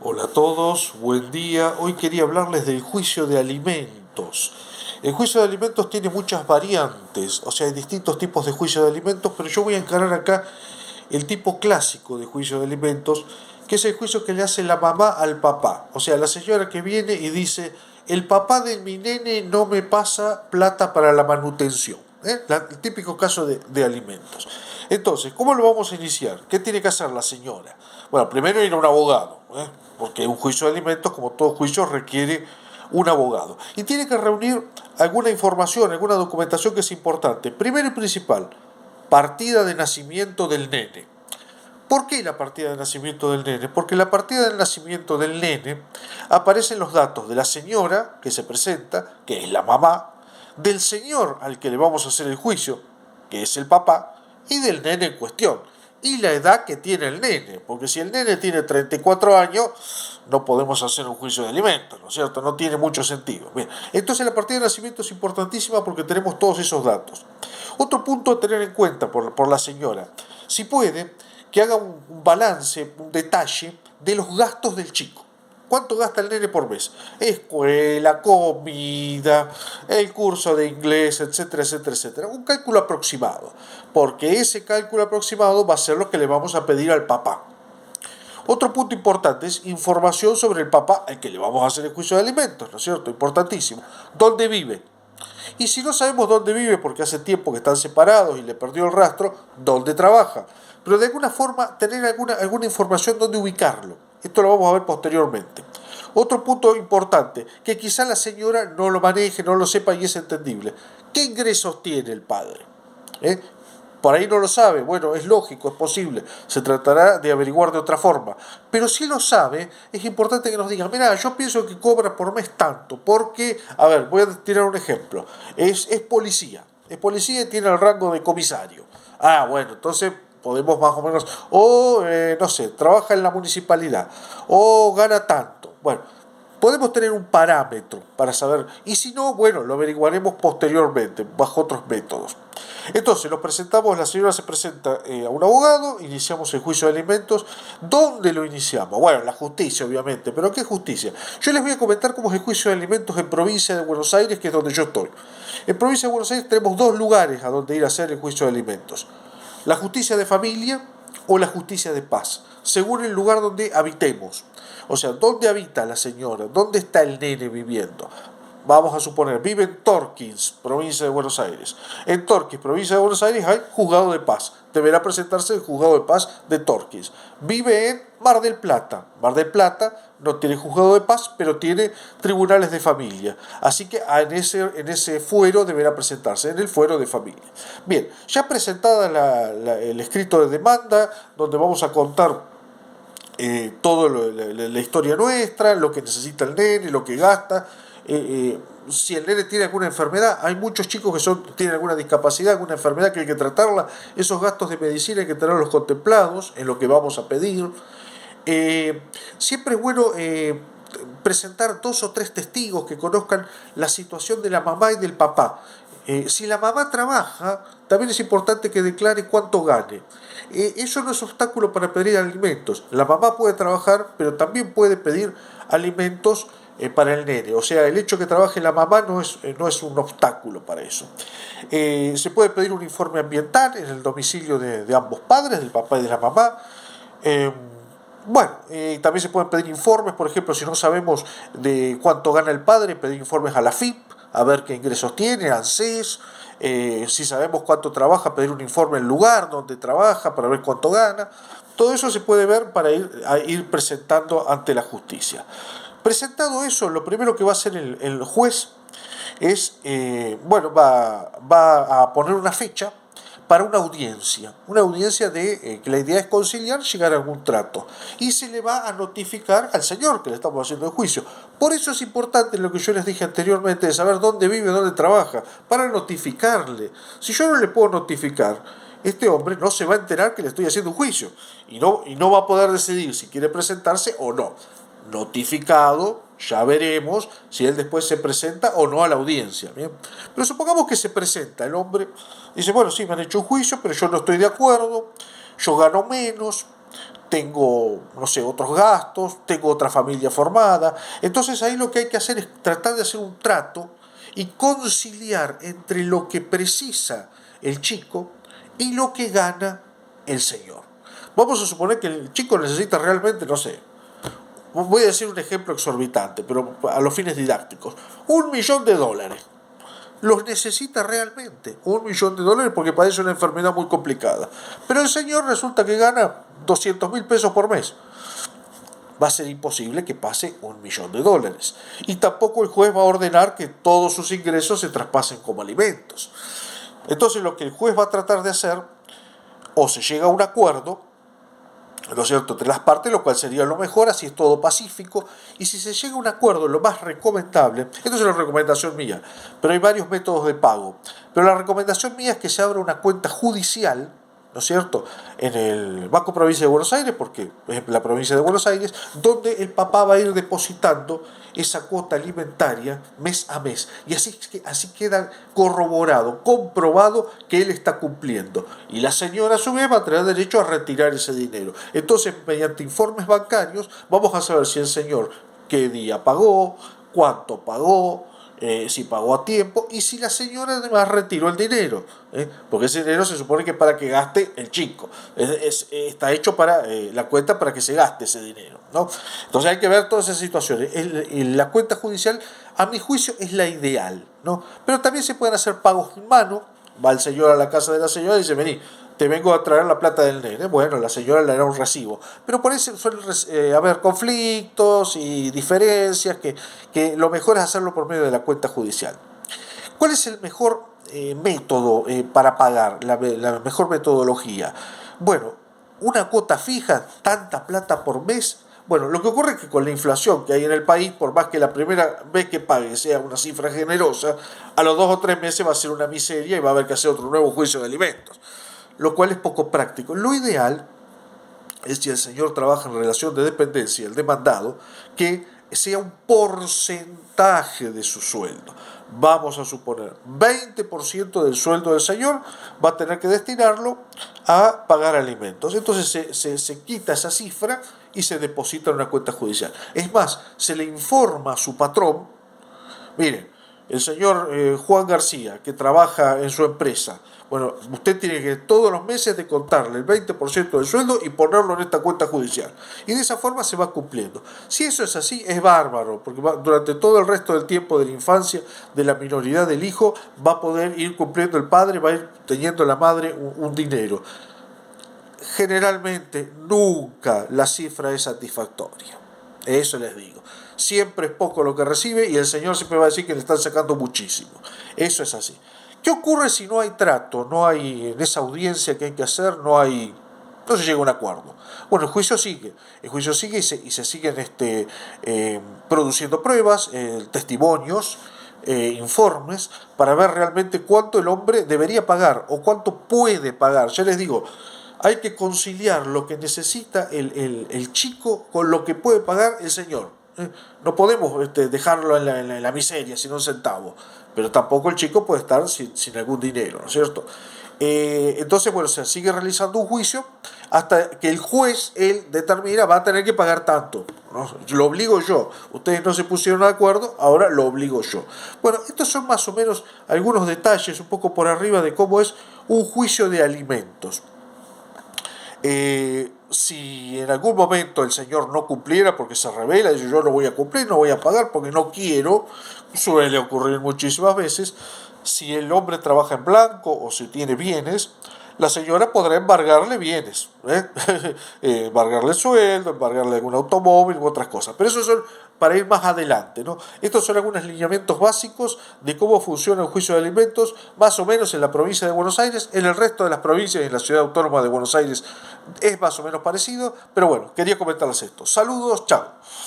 Hola a todos, buen día. Hoy quería hablarles del juicio de alimentos. El juicio de alimentos tiene muchas variantes, o sea, hay distintos tipos de juicio de alimentos, pero yo voy a encarar acá el tipo clásico de juicio de alimentos, que es el juicio que le hace la mamá al papá. O sea, la señora que viene y dice, el papá de mi nene no me pasa plata para la manutención. El típico caso de alimentos. Entonces, ¿cómo lo vamos a iniciar? ¿Qué tiene que hacer la señora? Bueno, primero ir a un abogado, porque un juicio de alimentos, como todo juicio, requiere un abogado. Y tiene que reunir alguna información, alguna documentación que es importante. Primero y principal, partida de nacimiento del nene. ¿Por qué la partida de nacimiento del nene? Porque en la partida de nacimiento del nene aparecen los datos de la señora que se presenta, que es la mamá, del señor al que le vamos a hacer el juicio, que es el papá, y del nene en cuestión. Y la edad que tiene el nene, porque si el nene tiene 34 años, no podemos hacer un juicio de alimentos, ¿no es cierto? No tiene mucho sentido. Bien, entonces la partida de nacimiento es importantísima porque tenemos todos esos datos. Otro punto a tener en cuenta por la señora, si puede, que haga un balance, un detalle de los gastos del chico. ¿Cuánto gasta el nene por mes? Escuela, comida, el curso de inglés, etcétera, etcétera, etcétera. Un cálculo aproximado, porque ese cálculo aproximado va a ser lo que le vamos a pedir al papá. Otro punto importante es información sobre el papá al que le vamos a hacer el juicio de alimentos, ¿no es cierto? Importantísimo. ¿Dónde vive? Y si no sabemos dónde vive porque hace tiempo que están separados y le perdió el rastro, ¿dónde trabaja? Pero de alguna forma tener alguna información dónde ubicarlo. Esto lo vamos a ver posteriormente. Otro punto importante, que quizá la señora no lo maneje, no lo sepa y es entendible. ¿Qué ingresos tiene el padre? ¿Eh? Por ahí no lo sabe, bueno, es lógico, es posible, se tratará de averiguar de otra forma. Pero si lo sabe, es importante que nos diga, mira, yo pienso que cobra por mes tanto, porque, a ver, voy a tirar un ejemplo, es policía y tiene el rango de comisario. Ah, bueno, entonces podemos más o menos, o no sé, trabaja en la municipalidad, o gana tanto. Bueno, podemos tener un parámetro para saber, y si no, bueno, lo averiguaremos posteriormente, bajo otros métodos. Entonces, nos presentamos, la señora se presenta a un abogado, iniciamos el juicio de alimentos. ¿Dónde lo iniciamos? Bueno, la justicia, obviamente, pero ¿qué justicia? Yo les voy a comentar cómo es el juicio de alimentos en provincia de Buenos Aires, que es donde yo estoy. En provincia de Buenos Aires tenemos dos lugares a donde ir a hacer el juicio de alimentos. La justicia de familia o la justicia de paz, según el lugar donde habitemos. O sea, ¿dónde habita la señora? ¿Dónde está el nene viviendo? Vamos a suponer, vive en Torquins, provincia de Buenos Aires. En Torquins, provincia de Buenos Aires, hay juzgado de paz. Deberá presentarse el juzgado de paz de Torquins. Vive en Mar del Plata. Mar del Plata no tiene juzgado de paz, pero tiene tribunales de familia. Así que en ese fuero deberá presentarse, en el fuero de familia. Bien, ya presentada el escrito de demanda, donde vamos a contar toda la historia nuestra, lo que necesita el nene, lo que gasta, si el nene tiene alguna enfermedad, hay muchos chicos que tienen alguna discapacidad, alguna enfermedad que hay que tratarla, esos gastos de medicina hay que tenerlos contemplados en lo que vamos a pedir. Siempre es bueno presentar dos o tres testigos que conozcan la situación de la mamá y del papá. Si la mamá trabaja, también es importante que declare cuánto gane. Eso no es obstáculo para pedir alimentos. La mamá puede trabajar, pero también puede pedir alimentos para el nene. O sea, el hecho de que trabaje la mamá no es un obstáculo para eso. Se puede pedir un informe ambiental en el domicilio de ambos padres, del papá y de la mamá. Eh, bueno, también se pueden pedir informes, por ejemplo, si no sabemos de cuánto gana el padre, pedir informes a la FIP, a ver qué ingresos tiene, ANSES, si sabemos cuánto trabaja, pedir un informe al lugar donde trabaja para ver cuánto gana. Todo eso se puede ver para ir presentando ante la justicia. Presentado eso, lo primero que va a hacer el juez es, bueno, va a poner una fecha para una audiencia de que la idea es conciliar, llegar a algún trato. Y se le va a notificar al señor que le estamos haciendo el juicio. Por eso es importante lo que yo les dije anteriormente, de saber dónde vive, dónde trabaja, para notificarle. Si yo no le puedo notificar, este hombre no se va a enterar que le estoy haciendo un juicio y no va a poder decidir si quiere presentarse o no. Notificado, ya veremos si él después se presenta o no a la audiencia. ¿Bien? Pero supongamos que se presenta el hombre, dice, bueno, sí, me han hecho un juicio, pero yo no estoy de acuerdo, yo gano menos, tengo, no sé, otros gastos, tengo otra familia formada. Entonces ahí lo que hay que hacer es tratar de hacer un trato y conciliar entre lo que precisa el chico y lo que gana el señor. Vamos a suponer que el chico necesita realmente, no sé, voy a decir un ejemplo exorbitante, pero a los fines didácticos, $1.000.000. Los necesita realmente, $1.000.000 porque padece una enfermedad muy complicada. Pero el señor resulta que gana 200.000 pesos por mes. Va a ser imposible que pase $1.000.000. Y tampoco el juez va a ordenar que todos sus ingresos se traspasen como alimentos. Entonces lo que el juez va a tratar de hacer, o se llega a un acuerdo, ¿no es cierto?, entre las partes, lo cual sería lo mejor, así es todo pacífico, y si se llega a un acuerdo, lo más recomendable, esto es una recomendación mía, pero hay varios métodos de pago, pero la recomendación mía es que se abra una cuenta judicial, ¿no es cierto?, en el Banco Provincia de Buenos Aires, porque es la provincia de Buenos Aires, donde el papá va a ir depositando esa cuota alimentaria mes a mes. Y así queda corroborado, comprobado que él está cumpliendo. Y la señora a su vez va a tener derecho a retirar ese dinero. Entonces, mediante informes bancarios, vamos a saber si el señor qué día pagó, cuánto pagó, si pagó a tiempo y si la señora además retiró el dinero, porque ese dinero se supone que es para que gaste el chico, está hecho para la cuenta para que se gaste ese dinero, ¿no? Entonces hay que ver todas esas situaciones. La cuenta judicial, a mi juicio, es la ideal, ¿no? Pero también se pueden hacer pagos en mano. Va el señor a la casa de la señora y dice: vení, te vengo a traer la plata del nene. Bueno, la señora le dará un recibo. Pero por eso suelen haber conflictos y diferencias, que lo mejor es hacerlo por medio de la cuenta judicial. ¿Cuál es el mejor método para pagar, la mejor metodología? Bueno, una cuota fija, tanta plata por mes. Bueno, lo que ocurre es que con la inflación que hay en el país, por más que la primera vez que pague sea una cifra generosa, a los 2 o 3 meses va a ser una miseria y va a haber que hacer otro nuevo juicio de alimentos, lo cual es poco práctico. Lo ideal es, si el señor trabaja en relación de dependencia, el demandado, que sea un porcentaje de su sueldo. Vamos a suponer, 20% del sueldo del señor va a tener que destinarlo a pagar alimentos. Entonces se quita esa cifra y se deposita en una cuenta judicial. Es más, se le informa a su patrón: miren, el señor Juan García, que trabaja en su empresa, bueno, usted tiene que todos los meses de contarle el 20% del sueldo y ponerlo en esta cuenta judicial. Y de esa forma se va cumpliendo. Si eso es así, es bárbaro, porque durante todo el resto del tiempo de la infancia, de la minoridad del hijo, va a poder ir cumpliendo el padre, va a ir teniendo la madre un dinero. Generalmente, nunca la cifra es satisfactoria. Eso les digo. Siempre es poco lo que recibe y el señor siempre va a decir que le están sacando muchísimo. Eso es así. ¿Qué ocurre si no hay trato? No hay, en esa audiencia que hay que hacer, no se llega a un acuerdo. Bueno, el juicio sigue. El juicio sigue y se siguen produciendo pruebas, testimonios, informes, para ver realmente cuánto el hombre debería pagar o cuánto puede pagar. Ya les digo, hay que conciliar lo que necesita el chico con lo que puede pagar el señor. No podemos dejarlo en la miseria, sin un centavo, pero tampoco el chico puede estar sin algún dinero, ¿no es cierto? Entonces, bueno, se sigue realizando un juicio hasta que el juez, él determina, va a tener que pagar tanto, ¿no? Lo obligo yo. Ustedes no se pusieron de acuerdo, ahora lo obligo yo. Bueno, estos son más o menos algunos detalles un poco por arriba de cómo es un juicio de alimentos. Si en algún momento el señor no cumpliera porque se revela y dice: yo no voy a cumplir, no voy a pagar porque no quiero, suele ocurrir muchísimas veces. Si el hombre trabaja en blanco o si tiene bienes, la señora podrá embargarle bienes, embargarle el sueldo, embargarle algún automóvil u otras cosas. Pero eso son para ir más adelante, ¿no? Estos son algunos lineamientos básicos de cómo funciona el juicio de alimentos, más o menos en la provincia de Buenos Aires. En el resto de las provincias y en la ciudad autónoma de Buenos Aires es más o menos parecido, pero bueno, quería comentarles esto. Saludos, chao.